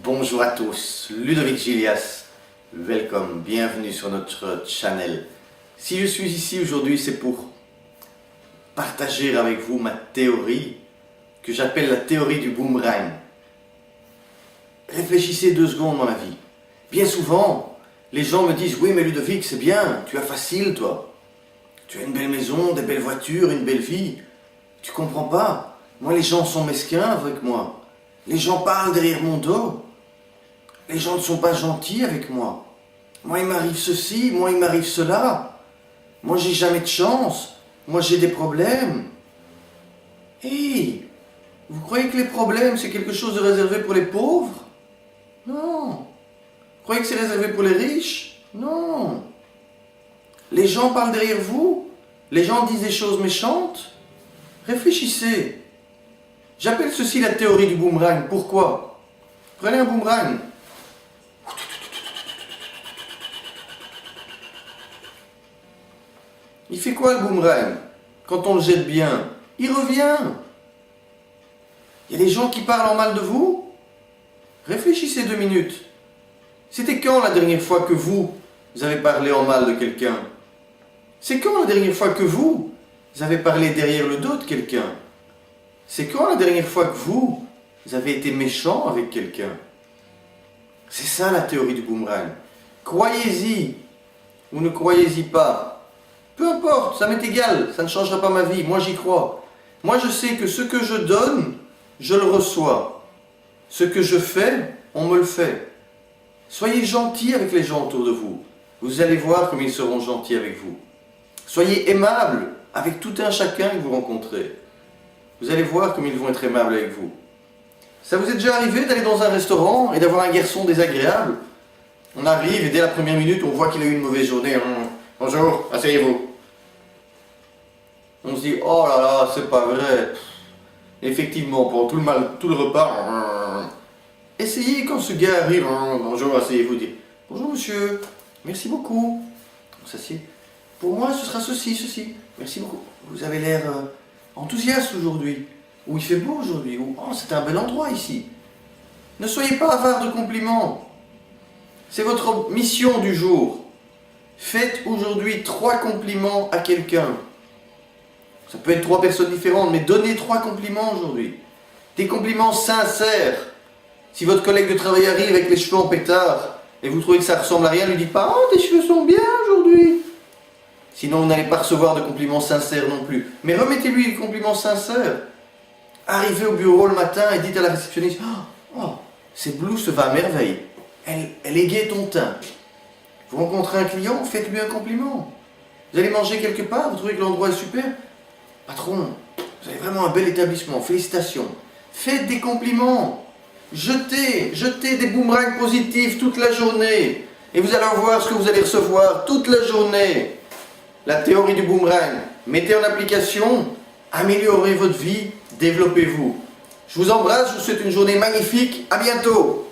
Bonjour à tous, Ludovic Gilias, welcome, bienvenue sur notre channel. Si je suis ici aujourd'hui, c'est pour partager avec vous ma théorie que j'appelle la théorie du boomerang. Réfléchissez 2 secondes dans la vie. Bien souvent, les gens me disent « Oui mais Ludovic, c'est bien, tu as facile toi. Tu as une belle maison, des belles voitures, une belle vie. Tu comprends pas, moi les gens sont mesquins avec moi. Les gens parlent derrière mon dos. Les gens ne sont pas gentils avec moi. Moi il m'arrive ceci, moi il m'arrive cela. Moi j'ai jamais de chance. Moi j'ai des problèmes. » Hé, vous croyez que les problèmes c'est quelque chose de réservé pour les pauvres? Non. Vous croyez que c'est réservé pour les riches? Non. Les gens parlent derrière vous? Les gens disent des choses méchantes? Réfléchissez. J'appelle ceci la théorie du boomerang. Pourquoi? Prenez un boomerang. Il fait quoi le boomerang? Quand on le jette bien, il revient. Il y a des gens qui parlent en mal de vous? Réfléchissez 2 minutes. C'était quand la dernière fois que vous avez parlé en mal de quelqu'un? C'est quand la dernière fois que vous avez parlé derrière le dos de quelqu'un? C'est quand la dernière fois que vous avez été méchant avec quelqu'un? C'est ça la théorie du boomerang. Croyez-y ou ne croyez-y pas. Peu importe, ça m'est égal, ça ne changera pas ma vie, moi j'y crois. Moi je sais que ce que je donne, je le reçois. Ce que je fais, on me le fait. Soyez gentils avec les gens autour de vous. Vous allez voir comme ils seront gentils avec vous. Soyez aimables avec tout un chacun que vous rencontrez. Vous allez voir comme ils vont être aimables avec vous. Ça vous est déjà arrivé d'aller dans un restaurant et d'avoir un garçon désagréable? On arrive et dès la première minute on voit qu'il a eu une mauvaise journée. Bonjour, asseyez-vous. On se dit, oh là là, c'est pas vrai. Effectivement, pendant tout le repas, essayez quand ce gars arrive, bonjour, asseyez-vous, dire, bonjour monsieur, merci beaucoup. On s'assied. Pour moi, ce sera ceci. Merci beaucoup. Vous avez l'air enthousiaste aujourd'hui. Ou il fait beau aujourd'hui. Ou oh, c'est un bel endroit ici. Ne soyez pas avare de compliments. C'est votre mission du jour. Faites aujourd'hui 3 compliments à quelqu'un. Ça peut être 3 personnes différentes, mais donnez 3 compliments aujourd'hui. Des compliments sincères. Si votre collègue de travail arrive avec les cheveux en pétard et vous trouvez que ça ressemble à rien, ne lui dites pas « Oh, tes cheveux sont bien aujourd'hui !» Sinon, vous n'allez pas recevoir de compliments sincères non plus. Mais remettez-lui des compliments sincères. Arrivez au bureau le matin et dites à la réceptionniste « Oh, cette blouse va à merveille. Elle égaie ton teint. » Vous rencontrez un client, faites-lui un compliment. Vous allez manger quelque part, vous trouvez que l'endroit est super. Patron, vous avez vraiment un bel établissement, félicitations. Faites des compliments. Jetez des boomerangs positifs toute la journée. Et vous allez voir ce que vous allez recevoir toute la journée. La théorie du boomerang. Mettez en application, améliorez votre vie, développez-vous. Je vous embrasse, je vous souhaite une journée magnifique. À bientôt.